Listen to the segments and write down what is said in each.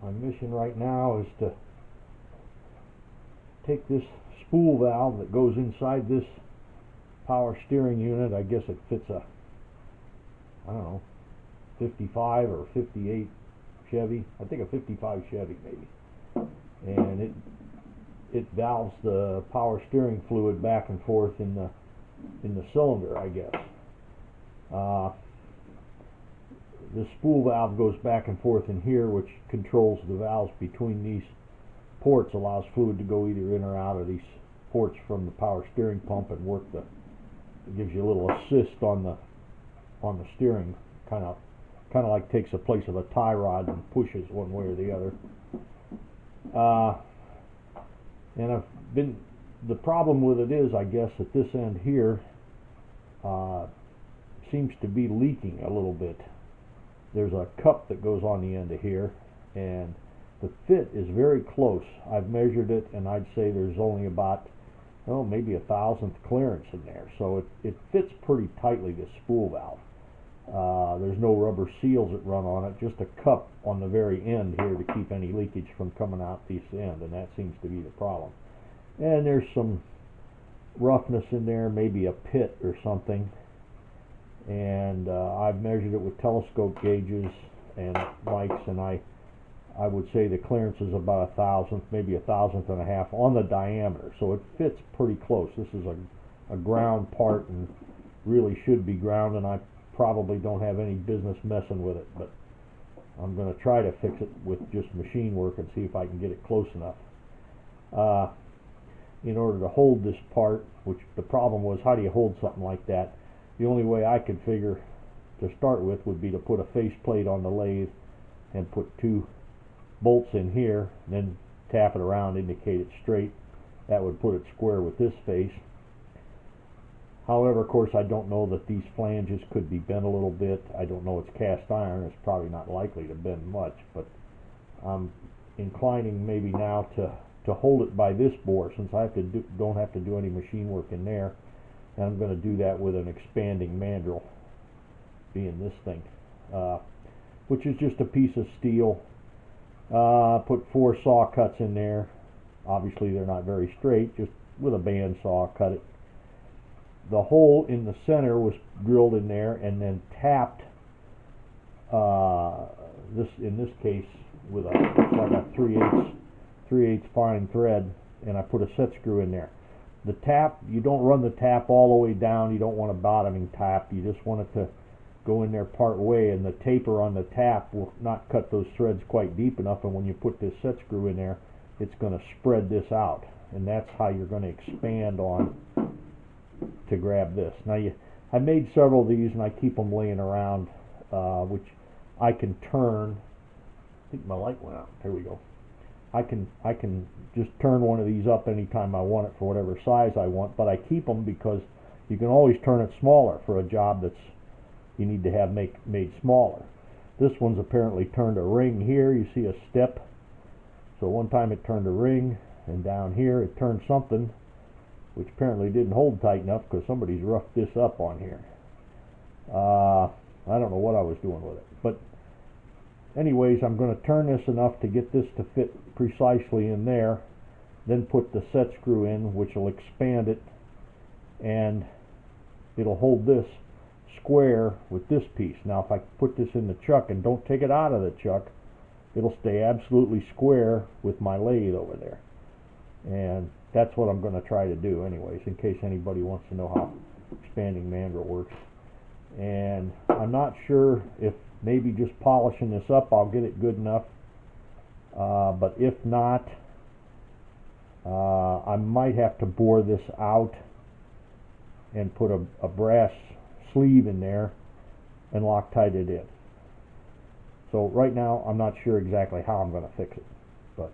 My mission right now is to take this spool valve that goes inside this power steering unit. I guess it fits a, I don't know, 55 or 58 Chevy. I think a 55 Chevy maybe. And it valves the power steering fluid back and forth in the cylinder, I guess. The spool valve goes back and forth in here, which controls the valves between these ports, allows fluid to go either in or out of these ports from the power steering pump and work it gives you a little assist on the steering, kind of like takes the place of a tie rod and pushes one way or the other. And the problem with it is, I guess, at this end here seems to be leaking a little bit. There's a cup that goes on the end of here, and the fit is very close. I've measured it, and I'd say there's only about, maybe a 1,000th clearance in there. So it fits pretty tightly, this spool valve. There's no rubber seals that run on it, just a cup on the very end here to keep any leakage from coming out this end, and that seems to be the problem. And there's some roughness in there, maybe a pit or something. And I've measured it with telescope gauges and mics, and I would say the clearance is about 1,000th, maybe 1,000th and a half on the diameter. So it fits pretty close. This is a ground part and really should be ground, and I probably don't have any business messing with it, but I'm going to try to fix it with just machine work and see if I can get it close enough. In order to hold this part, which the problem was, how do you hold something like that? The only way I could figure to start with would be to put a face plate on the lathe and put 2 bolts in here, then tap it around, indicate it straight. That would put it square with this face. However, of course, I don't know that these flanges could be bent a little bit. I don't know, it's cast iron. It's probably not likely to bend much, but I'm inclining maybe now to hold it by this bore, since I don't have to do any machine work in there. And I'm going to do that with an expanding mandrel, being this thing, which is just a piece of steel. Put 4 saw cuts in there. Obviously they're not very straight, just with a bandsaw cut it. The hole in the center was drilled in there and then tapped, in this case with like a 3/8 fine thread, and I put a set screw in there. The tap, you don't run the tap all the way down. You don't want a bottoming tap. You just want it to go in there part way, and the taper on the tap will not cut those threads quite deep enough, and when you put this set screw in there, it's going to spread this out, and that's how you're going to expand on to grab this. Now I made several of these, and I keep them laying around, which I can turn. I think my light went out. Here we go. I can just turn one of these up anytime I want it for whatever size I want, but I keep them because you can always turn it smaller for a job that's you need to have made smaller. This one's apparently turned a ring here. You see a step. So one time it turned a ring, and down here it turned something which apparently didn't hold tight enough because somebody's roughed this up on here. I don't know what I was doing with it, but anyways, I'm going to turn this enough to get this to fit precisely in there, then put the set screw in, which will expand it, and it'll hold this square with this piece. Now if I put this in the chuck and don't take it out of the chuck, it'll stay absolutely square with my lathe over there. And that's what I'm going to try to do anyways, in case anybody wants to know how expanding mandrel works. And I'm not sure if maybe just polishing this up I'll get it good enough, but if not, I might have to bore this out and put a brass sleeve in there and Loctite it in. So right now I'm not sure exactly how I'm going to fix it, but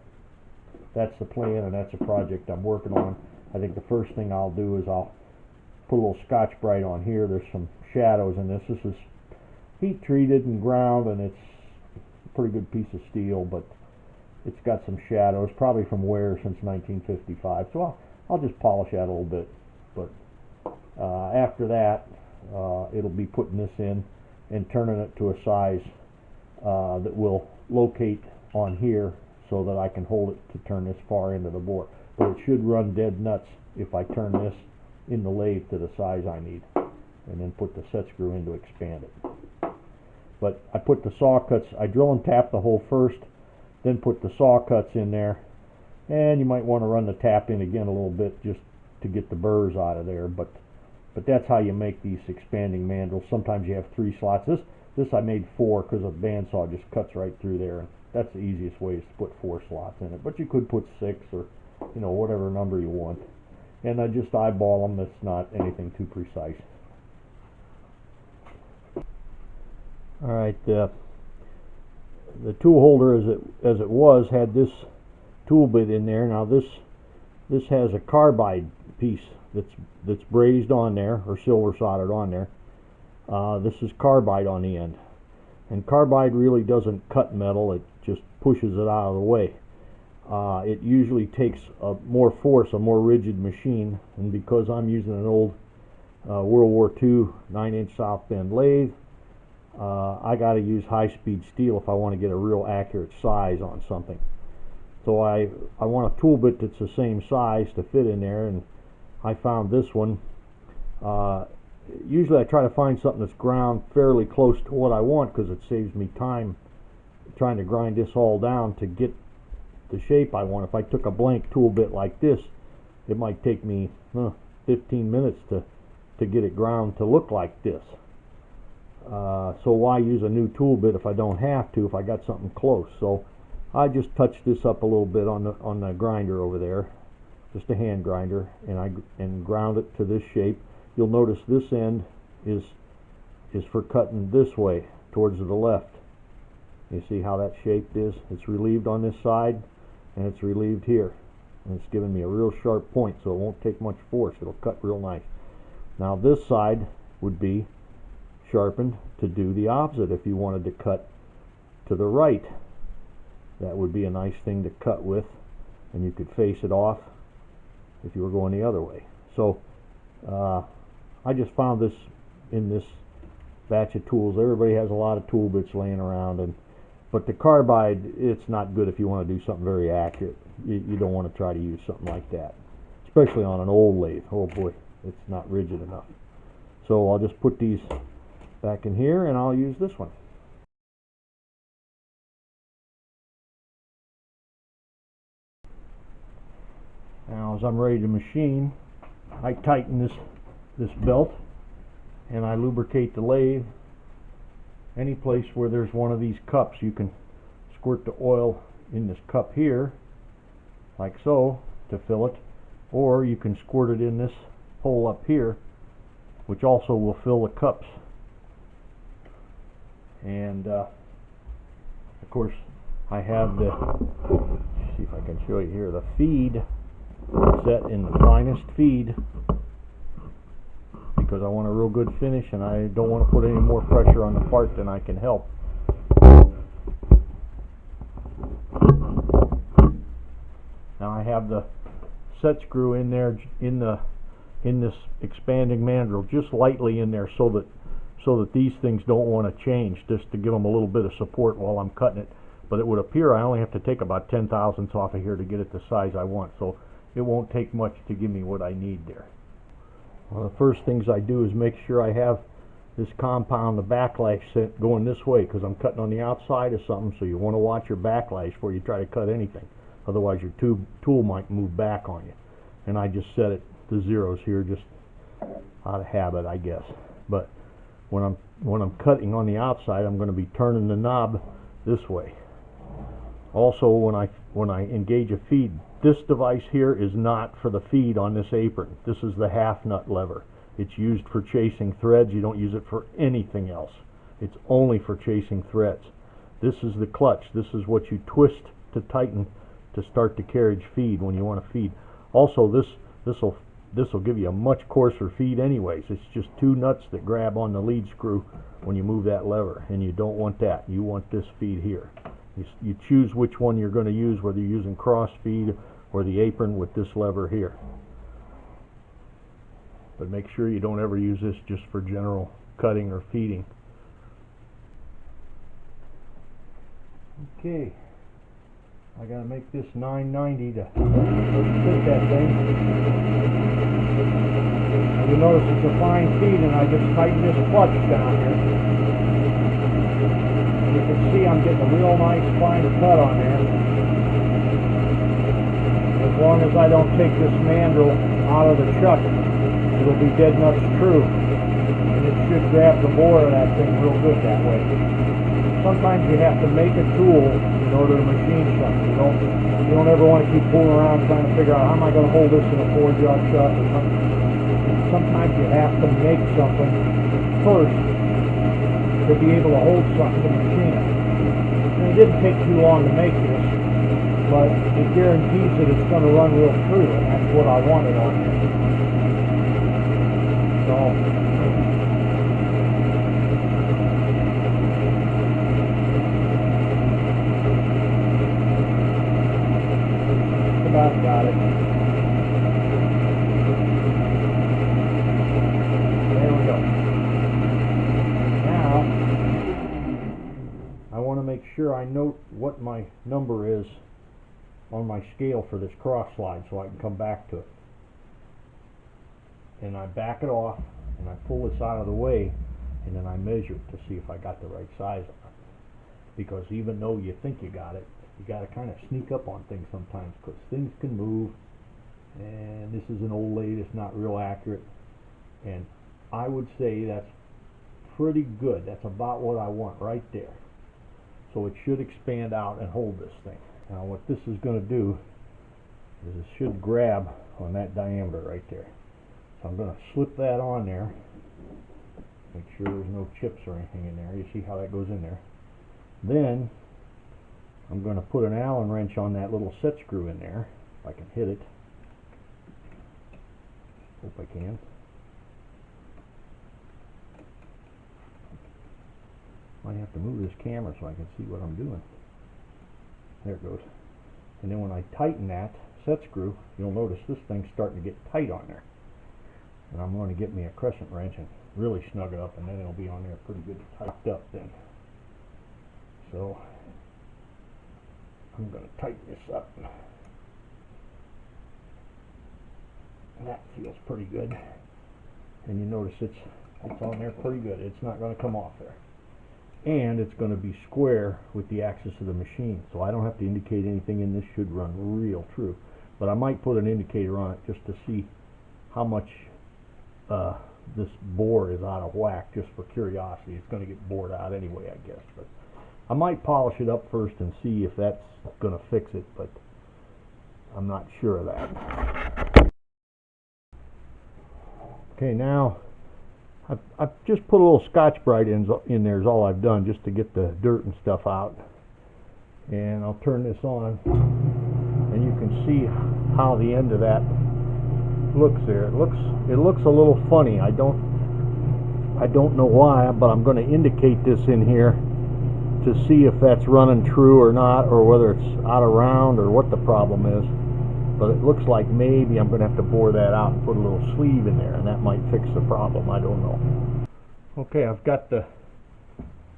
that's the plan, and that's a project I'm working on. I think the first thing I'll do is I'll put a little Scotch-Brite on here. There's some shadows in this. This is heat treated and ground, and it's a pretty good piece of steel, but it's got some shadows, probably from wear since 1955. So I'll just polish that a little bit. But after that, it'll be putting this in and turning it to a size that will locate on here so that I can hold it to turn this far into the bore. But it should run dead nuts if I turn this in the lathe to the size I need, and then put the set screw in to expand it. But I put the saw cuts, I drill and tap the hole first, then put the saw cuts in there, and you might want to run the tap in again a little bit just to get the burrs out of there. But that's how you make these expanding mandrels. Sometimes you have 3 slots. This I made 4 because a bandsaw just cuts right through there, and that's the easiest way, is to put 4 slots in it. But you could put 6, or whatever number you want. And I just eyeball them. It's not anything too precise. Alright, the tool holder as it was had this tool bit in there. Now this has a carbide piece that's brazed on there, or silver soldered on there. This is carbide on the end, and carbide really doesn't cut metal, it just pushes it out of the way. It usually takes more force, a more rigid machine, and because I'm using an old World War II 9-inch South Bend lathe, I got to use high-speed steel if I want to get a real accurate size on something. So I want a tool bit that's the same size to fit in there, and I found this one. Usually I try to find something that's ground fairly close to what I want, because it saves me time trying to grind this all down to get the shape I want. If I took a blank tool bit like this, it might take me 15 minutes to get it ground to look like this. So why use a new tool bit if I don't have to, if I got something close? So I just touched this up a little bit on the grinder over there, just a hand grinder, and ground it to this shape. You'll notice this end is for cutting this way towards the left. You see how that shaped is? It's relieved on this side, and it's relieved here, and it's giving me a real sharp point, so it won't take much force. It'll cut real nice. Now this side would be sharpened to do the opposite. If you wanted to cut to the right, that would be a nice thing to cut with, and you could face it off if you were going the other way. So I just found this in this batch of tools. Everybody has a lot of tool bits laying around, but the carbide, it's not good if you want to do something very accurate. You don't want to try to use something like that, especially on an old lathe. Oh boy, it's not rigid enough. So I'll just put these back in here, and I'll use this one. Now as I'm ready to machine, I tighten this belt, and I lubricate the lathe. Any place where there's one of these cups, you can squirt the oil in this cup here, like so, to fill it, or you can squirt it in this hole up here, which also will fill the cups. And of course I have let's see if I can show you here, the feed set in the finest feed, because I want a real good finish, and I don't want to put any more pressure on the part than I can help. Now I have the set screw in there in this expanding mandrel, just lightly in there, so that these things don't want to change, just to give them a little bit of support while I'm cutting it. But it would appear I only have to take about 10 thousandths off of here to get it the size I want, so it won't take much to give me what I need there. One of the first things I do is make sure I have this compound, the backlash, set going this way, because I'm cutting on the outside of something, so you want to watch your backlash before you try to cut anything. Otherwise your tool might move back on you. And I just set it to zeros here, just out of habit, I guess. But when I'm cutting on the outside, I'm going to be turning the knob this way. Also, when I engage a feed, this device here is not for the feed on this apron. This is the half nut lever. It's used for chasing threads. You don't use it for anything else. It's only for chasing threads. This is the clutch. This is what you twist to tighten to start the carriage feed when you want to feed. Also, this will give you a much coarser feed anyways. It's just 2 nuts that grab on the lead screw when you move that lever, and you don't want that. You want this feed here. You choose which one you're going to use, whether you're using cross feed or the apron with this lever here. But make sure you don't ever use this just for general cutting or feeding. Okay, I gotta make this 990 to fit that thing. And you notice it's a fine feed, and I just tighten this clutch down here. And you can see I'm getting a real nice fine cut on there. As long as I don't take this mandrel out of the chuck, it'll be dead nuts true. And it should grab the bore of that thing real good that way. Sometimes you have to make a tool in order to machine something. You don't ever want to keep fooling around trying to figure out how am I going to hold this in a 4-jaw chuck or something. Sometimes you have to make something first to be able to hold something to machine it. And it didn't take too long to make this, but it guarantees that it's going to run real true, and that's what I wanted on here. So about got it. There we go. Now I want to make sure I note what my number is on my scale for this cross slide so I can come back to it. And I back it off and I pull this out of the way, and then I measure it to see if I got the right size on it. Because even though you think you got it, you got to kind of sneak up on things sometimes, because things can move, and this is an old lathe, it's not real accurate, and I would say that's pretty good. That's about what I want right there. So it should expand out and hold this thing. Now what this is going to do is it should grab on that diameter right there. So I'm going to slip that on there, make sure there's no chips or anything in there. You see how that goes in there. Then I'm going to put an Allen wrench on that little set screw in there, if I can hit it. Hope I can. Might have to move this camera so I can see what I'm doing. There it goes. And then when I tighten that set screw, you'll notice this thing's starting to get tight on there. And I'm going to get me a crescent wrench and really snug it up, and then it'll be on there pretty good tightened up then. So I'm going to tighten this up. And that feels pretty good. And you notice it's on there pretty good. It's not going to come off there. And it's going to be square with the axis of the machine. So I don't have to indicate anything, and this should run real true. But I might put an indicator on it just to see how much this bore is out of whack, just for curiosity. It's going to get bored out anyway, I guess. But I might polish it up first and see if that's going to fix it, but I'm not sure of that. Okay, now I've just put a little Scotch-Brite in there is all I've done, just to get the dirt and stuff out. And I'll turn this on, and you can see how the end of that looks there. It looks a little funny. I don't know why, but I'm going to indicate this in here to see if that's running true or not, or whether it's out of round or what the problem is. But it looks like maybe I'm going to have to bore that out and put a little sleeve in there, and that might fix the problem. I don't know. Okay, I've got the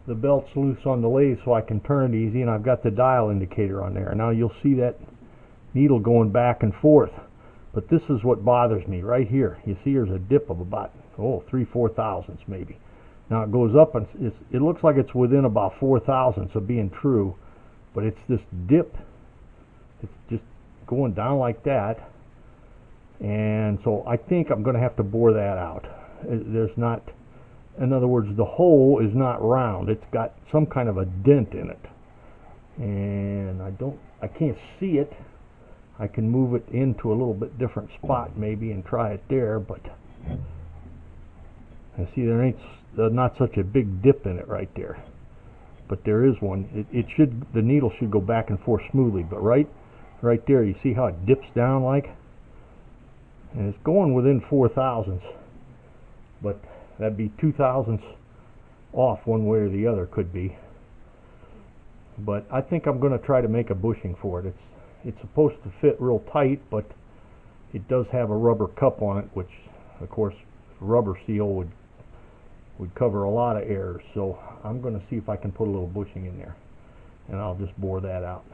belts loose on the lathe so I can turn it easy, and I've got the dial indicator on there. Now you'll see that needle going back and forth, but this is what bothers me right here. You see there's a dip of about 3/4 thousandths maybe. Now it goes up, and it looks like it's within about 4 thousandths of being true, but it's this dip. It's just going down like that, and so I think I'm going to have to bore that out. There's not, in other words, the hole is not round. It's got some kind of a dent in it, and I can't see it. I can move it into a little bit different spot maybe and try it there, but I see there ain't not such a big dip in it right there, but there is one. The needle should go back and forth smoothly, but right there you see how it dips down like, and it's going within 4 thousandths, but that'd be 2 thousandths off one way or the other, could be. But I think I'm going to try to make a bushing for it. It's supposed to fit real tight, but it does have a rubber cup on it, which of course rubber seal would cover a lot of errors. So I'm going to see if I can put a little bushing in there, and I'll just bore that out.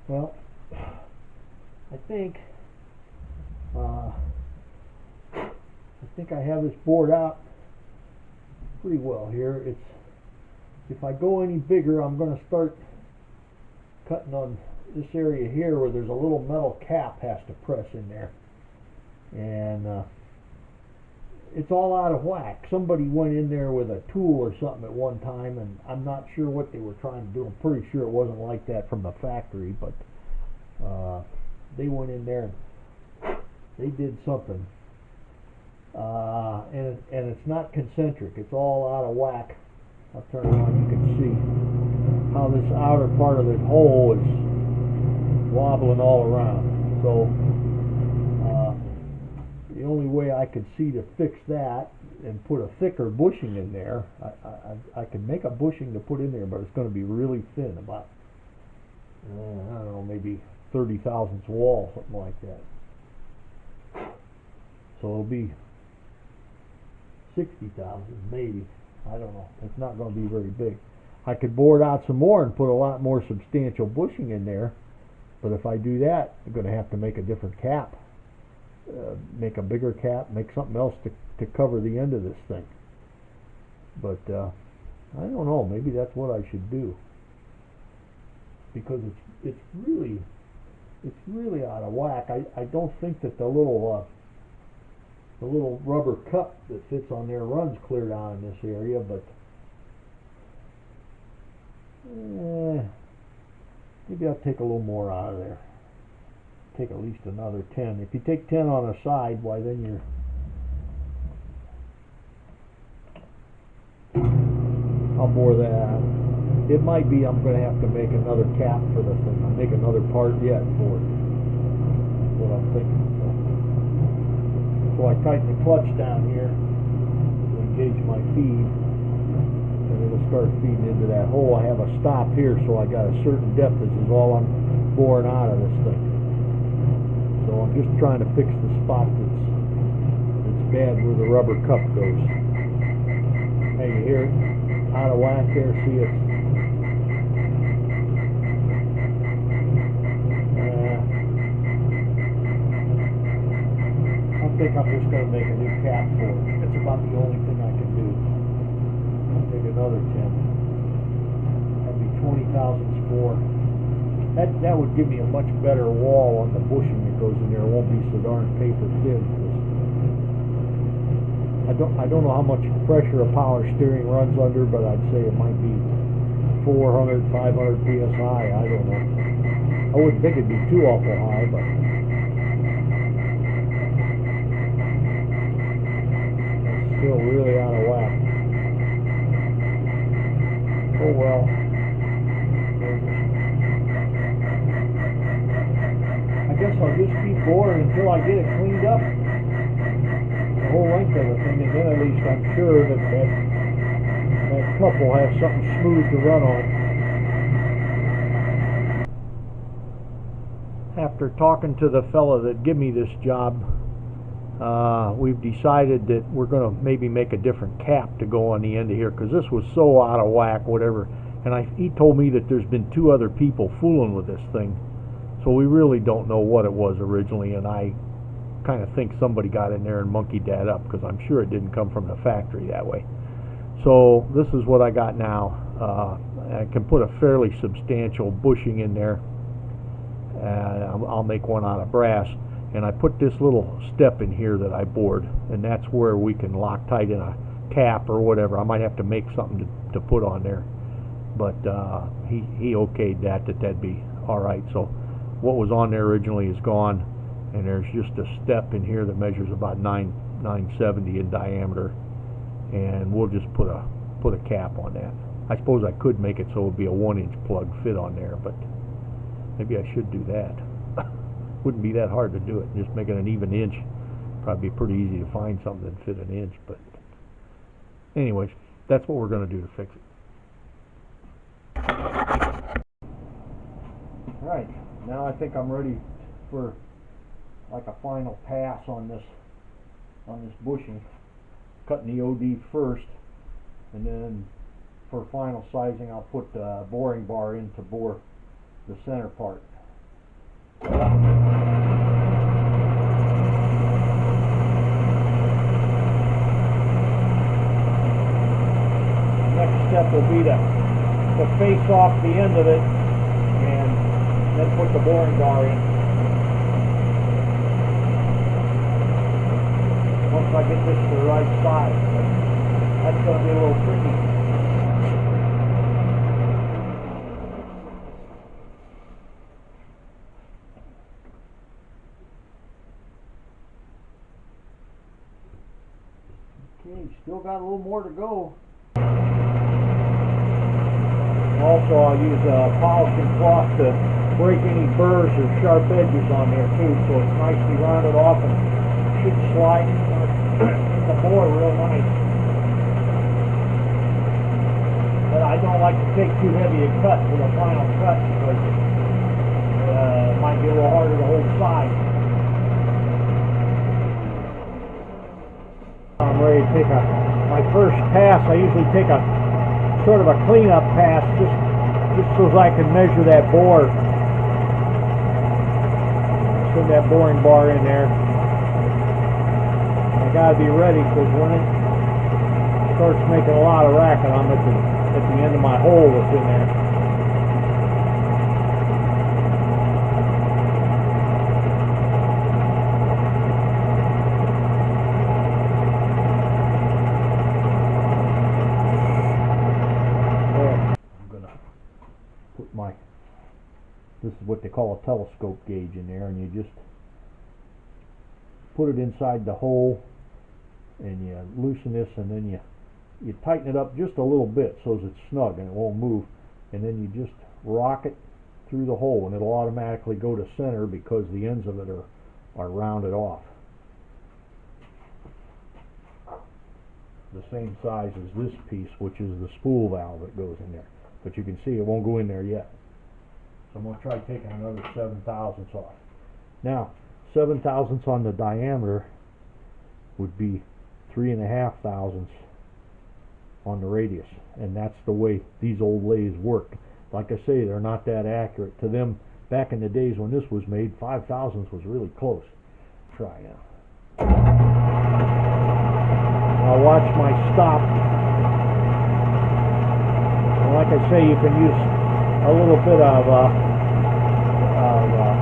Well, I think I have this bored out pretty well here. If I go any bigger, I'm going to start cutting on this area here where there's a little metal cap has to press in there, and it's all out of whack. Somebody went in there with a tool or something at one time, and I'm not sure what they were trying to do. I'm pretty sure it wasn't like that from the factory, but they went in there and they did something, and it's not concentric. It's all out of whack. I'll turn it on. You can see how this outer part of the hole is wobbling all around. So the only way I could see to fix that and put a thicker bushing in there, I could make a bushing to put in there, but it's going to be really thin, about I don't know, maybe 30 thousandths wall, something like that. So it'll be 60 thousandths maybe. I don't know. It's not going to be very big. I could bore it out some more and put a lot more substantial bushing in there, but if I do that, I'm going to have to make a different cap. Make a bigger cap, make something else to cover the end of this thing. But I don't know, maybe that's what I should do, because it's really out of whack. I don't think that the little rubber cup that fits on there runs clear down in this area, but maybe I'll take a little more out of there. Take at least another 10. If you take 10 on a side, why then you're... I'll bore that out. It might be I'm going to have to make another cap for the thing. I'll make another part yet for it. That's what I'm thinking. So I tighten the clutch down here to engage my feed, and it'll start feeding into that hole. I have a stop here, so I got a certain depth. This is all I'm boring out of this thing. So I'm just trying to fix the spot that's bad where the rubber cup goes. Hey, you hear it? Out of whack there. See it? I think I'm just going to make a new cap for it. It's about the only thing I can do. I'll take another 10. That'd be 20 thousandths more. That would give me a much better wall on the bushing that goes in there. It won't be so darn paper thin. I don't know how much pressure a power steering runs under, but I'd say it might be 400, 500 psi. I don't know. I wouldn't think it'd be too awful high, but it's still really out of whack. Oh well. I guess I'll just keep boring until I get it cleaned up, the whole length of the thing, and then at least I'm sure that cup will have something smooth to run on. After talking to the fella that gave me this job, we've decided that we're going to maybe make a different cap to go on the end of here, because this was so out of whack, whatever. And he told me that there's been 2 other people fooling with this thing. So we really don't know what it was originally, and I kind of think somebody got in there and monkeyed that up, because I'm sure it didn't come from the factory that way. So this is what I got now. I can put a fairly substantial bushing in there. I'll make one out of brass, and I put this little step in here that I bored, and that's where we can Loctite in a cap or whatever. I might have to make something to put on there, but he okayed that'd be all right. So what was on there originally is gone, and there's just a step in here that measures about 970 in diameter, and we'll just put a cap on that. I suppose I could make it so it would be a 1-inch plug fit on there, but maybe I should do that. Wouldn't be that hard to do it. Just make it an even inch. Probably be pretty easy to find something that fit an inch, but anyways, that's what we're going to do to fix it. Alright, now I think I'm ready for like a final pass on this bushing. Cutting the OD first, and then for final sizing I'll put the boring bar in to bore the center part. Next step will be to face off the end of it and then put the boring bar in. Once I get this to the right size, that's going to be a little tricky. Okay, still got a little more to go. Also, I'll use a polishing cloth to break any burrs or sharp edges on there too, so it's nicely rounded off and should slide in the bore real nice. But I don't like to take too heavy a cut for the final cut because it might get a little harder to hold side. I'm ready to take my first pass. I usually take a sort of a cleanup pass just so I can measure that bore. Send that boring bar in there. I gotta be ready because when it starts making a lot of racket, I'm at the end of my hole that's in there. This is what they call a telescope gauge in there, and you just put it inside the hole and you loosen this, and then you tighten it up just a little bit so it's snug and it won't move, and then you just rock it through the hole and it'll automatically go to center because the ends of it are rounded off. The same size as this piece, which is the spool valve that goes in there, but you can see it won't go in there yet. So I'm going to try taking another 7/1000 off. Now, 7/1000 on the diameter would be 3.5 on the radius, and that's the way these old lathes work. Like I say, they're not that accurate. To them, back in the days when this was made, 5/1000 was really close. Try now. Now watch my stop. And like I say, you can use a little bit of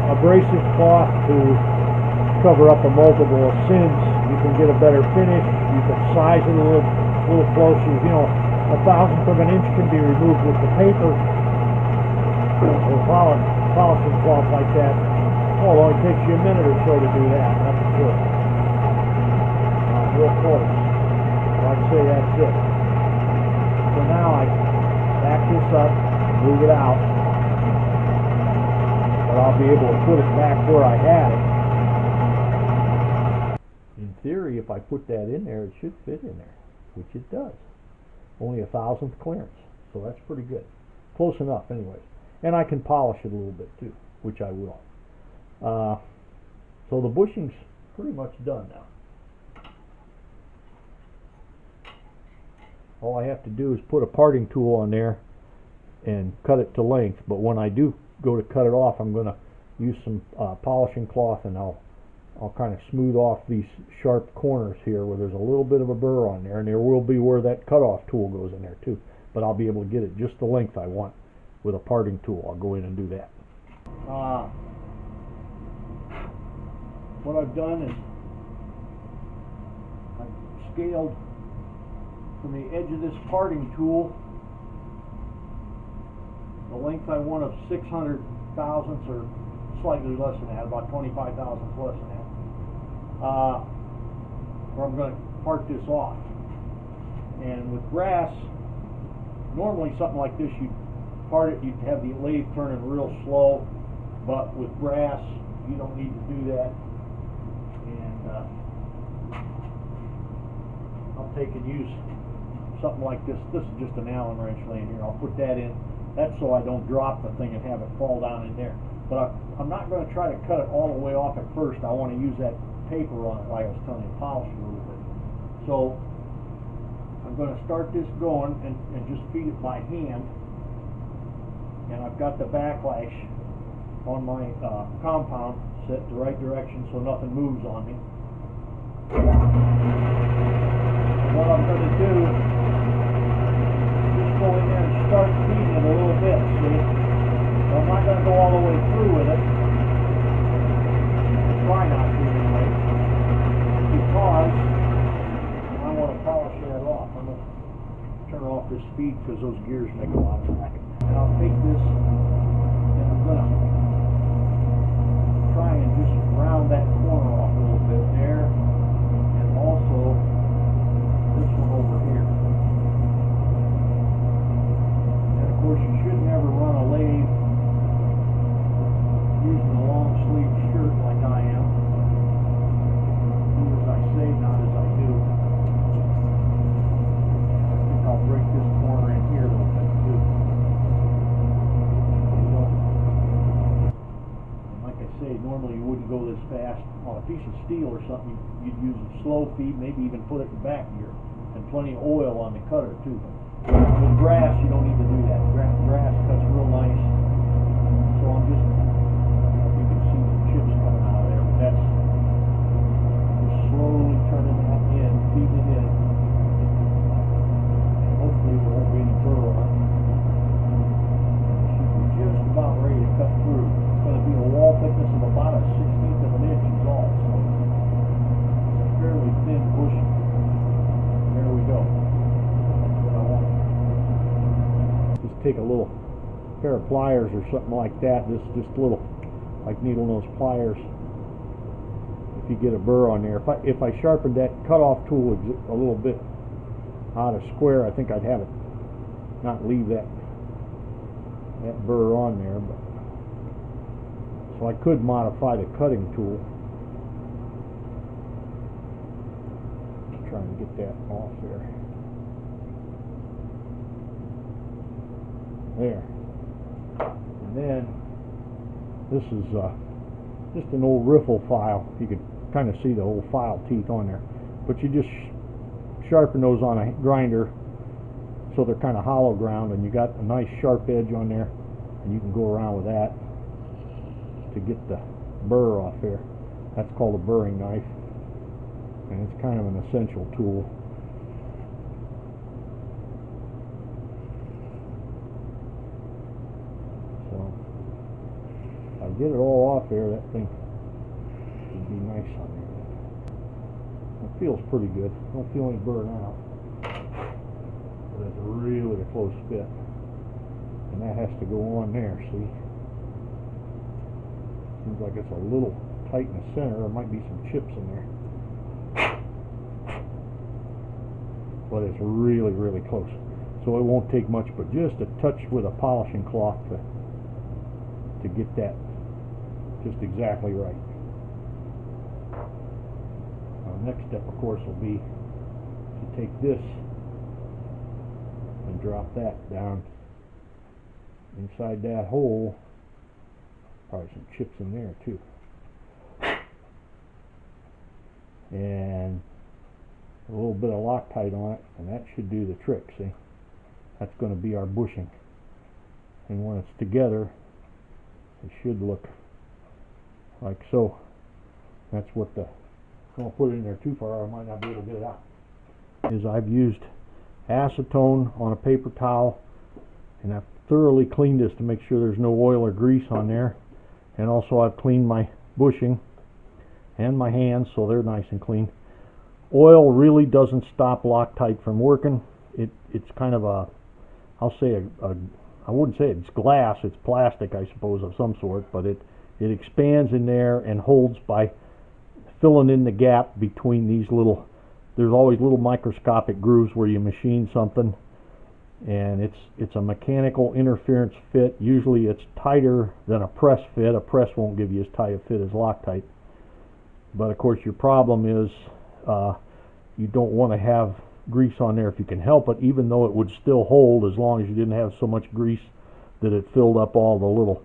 abrasive cloth to cover up a multiple of sins. You can get a better finish. You can size it a little closer. You know, 1/1000 of an inch can be removed with the paper or polishing cloth like that. Oh, it only takes you a minute or so to do that. That's good. Real close. Like I say, that's it. So now I back this up, move it out, but I'll be able to put it back where I had it. In theory, if I put that in there, it should fit in there, which it does. Only 1/1000th clearance, so that's pretty good. Close enough anyways. And I can polish it a little bit too, which I will. So the bushing's pretty much done now. All I have to do is put a parting tool on there and cut it to length, but when I do go to cut it off, I'm going to use some polishing cloth, and I'll kind of smooth off these sharp corners here where there's a little bit of a burr on there, and there will be where that cutoff tool goes in there too, but I'll be able to get it just the length I want with a parting tool. I'll go in and do that. What I've done is I've scaled from the edge of this parting tool the length I want of 600 thousandths, or slightly less than that, about 25 thousandths less than that, where I'm going to part this off. And with brass, normally something like this, you'd part it, you'd have the lathe turning real slow, but with brass you don't need to do that. And I'll take and use something like this. This is just an Allen wrench laying here. I'll put that in. That's so I don't drop the thing and have it fall down in there. But I'm not going to try to cut it all the way off at first. I want to use that paper on it, like I was telling you, polish it a little bit. So I'm going to start this going and just feed it by hand. And I've got the backlash on my compound, set the right direction so nothing moves on me. What I'm going to do is just go in there and start feeding it a little bit, see? So I'm not going to go all the way through with it. Try not to anyway, because I want to polish that off. I'm going to turn off this speed because those gears make a lot of racket. And I'll take this and I'm going to try and just round that corner off a little bit there, and also this one over here. And of course you should never run a lathe using a long sleeve shirt like I am. Do as I say, not as I do. I think I'll break this corner in here a little bit too. And like I say, normally you wouldn't go this fast on a piece of steel or something. You'd use a slow feed, maybe even put it in back gear, and plenty of oil on the cutter too. With grass, you don't need to do that. Grass cuts real nice. So I'm just, you can see the chips coming out of there, but that's just slowly turning that in, feeding it in. And hopefully there won't be any burr on it. It should be just about ready to cut through. It's going to be a wall thickness of about a 1/16 of an inch is all. So it's a fairly thin bushing. There we go. That's what I want. Just take a little pair of pliers or something like that, just little, like needle nose pliers, if you get a burr on there. If I sharpened that cutoff tool a little bit out of square, I think I'd have it not leave that burr on there, but so I could modify the cutting tool. Just trying to get that off there. There. And then this is just an old riffle file. You can kind of see the old file teeth on there, but you just sharpen those on a grinder so they're kind of hollow ground, and you got a nice sharp edge on there, and you can go around with that to get the burr off there. That's called a burring knife, and it's kind of an essential tool. Get it all off there, that thing would be nice on there. It feels pretty good. Don't feel any burr now. But it's really a close fit. And that has to go on there, see? Seems like it's a little tight in the center. There might be some chips in there. But it's really, really close. So it won't take much, but just a touch with a polishing cloth to get that just exactly right. Next step, of course, will be to take this and drop that down inside that hole. Probably some chips in there too. And a little bit of Loctite on it, and that should do the trick, see? That's going to be our bushing. And when it's together, it should look like so. That's what I don't put it in there too far, or I might not be able to get it out. I've used acetone on a paper towel, and I've thoroughly cleaned this to make sure there's no oil or grease on there. And also I've cleaned my bushing and my hands so they're nice and clean. Oil really doesn't stop Loctite from working. It's kind of a, I'll say I wouldn't say it's glass, it's plastic, I suppose, of some sort, but it expands in there and holds by filling in the gap between these little, there's always little microscopic grooves where you machine something, and it's a mechanical interference fit. Usually it's tighter than a press fit. A press won't give you as tight a fit as Loctite. But of course your problem is you don't want to have grease on there if you can help it, even though it would still hold as long as you didn't have so much grease that it filled up all the little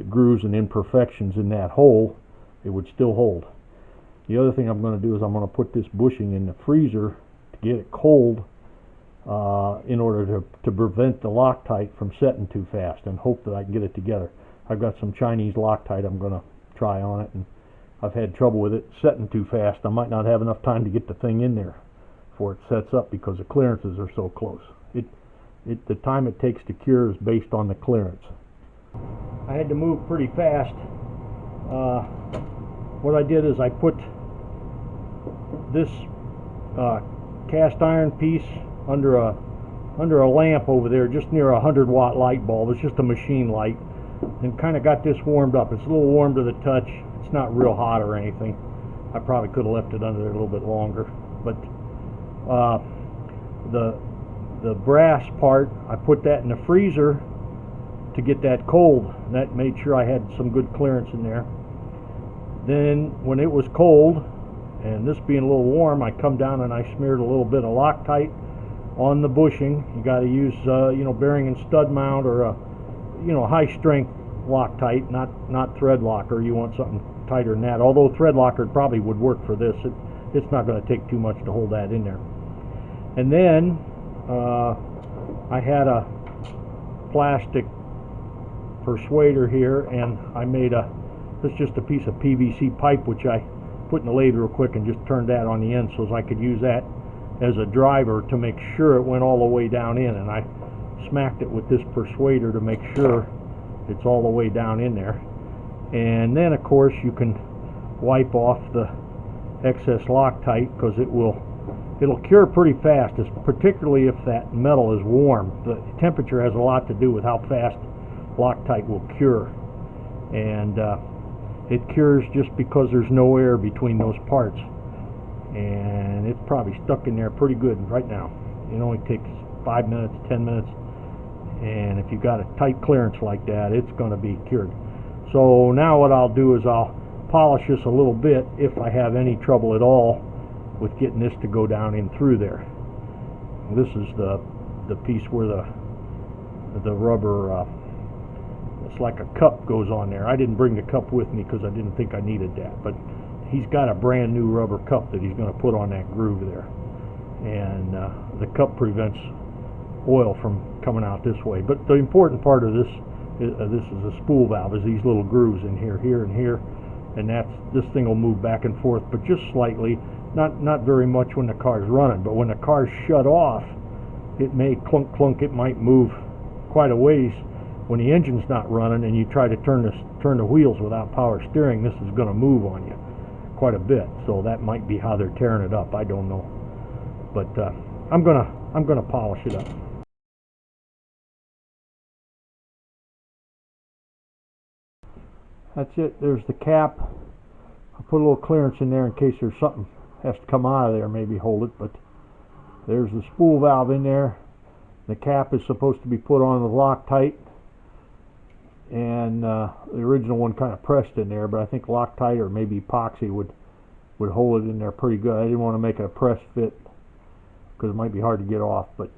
grooves and imperfections in that hole. It would still hold. The other thing I'm going to do is I'm going to put this bushing in the freezer to get it cold in order to prevent the Loctite from setting too fast, and hope that I can get it together. I've got some Chinese Loctite I'm going to try on it, and I've had trouble with it setting too fast. I might not have enough time to get the thing in there before it sets up because the clearances are so close. The time it takes to cure is based on the clearance. I had to move pretty fast. What I did is I put this cast iron piece under a lamp over there, just near a 100-watt light bulb. It's just a machine light, and kind of got this warmed up. It's a little warm to the touch. It's not real hot or anything. I probably could have left it under there a little bit longer, but the brass part, I put that in the freezer to get that cold. That made sure I had some good clearance in there. Then when it was cold, and this being a little warm, I come down and I smeared a little bit of Loctite on the bushing. You got to use bearing and stud mount, or a high strength Loctite, not thread locker. You want something tighter than that. Although thread locker probably would work for this. It's not going to take too much to hold that in there. And then I had a plastic persuader here, and I made this is just a piece of PVC pipe which I put in the lathe real quick and just turned that on the end so as I could use that as a driver to make sure it went all the way down in, and I smacked it with this persuader to make sure it's all the way down in there. And then of course you can wipe off the excess Loctite, because it'll cure pretty fast, particularly if that metal is warm. The temperature has a lot to do with how fast Loctite will cure, and it cures just because there's no air between those parts, and it's probably stuck in there pretty good right now. It only takes 5 minutes, 10 minutes, and if you've got a tight clearance like that, it's going to be cured. So now what I'll do is I'll polish this a little bit if I have any trouble at all with getting this to go down in through there. This is the piece where the rubber, it's like a cup goes on there. I didn't bring the cup with me because I didn't think I needed that, but he's got a brand new rubber cup that he's going to put on that groove there, and the cup prevents oil from coming out this way. But the important part of this is a spool valve, is these little grooves in here, and here, and this thing will move back and forth, but just slightly. Not very much when the car's running, but when the car's shut off, it may clunk clunk. It might move quite a ways. When the engine's not running and you try to turn the wheels without power steering, this is going to move on you quite a bit. So that might be how they're tearing it up. I don't know, but I'm gonna polish it up. That's it. There's the cap. I'll put a little clearance in there in case there's something has to come out of there, maybe hold it. But there's the spool valve in there. The cap is supposed to be put on with Loctite, and the original one kind of pressed in there, but I think Loctite or maybe epoxy would hold it in there pretty good. I didn't want to make it a press fit because it might be hard to get off, but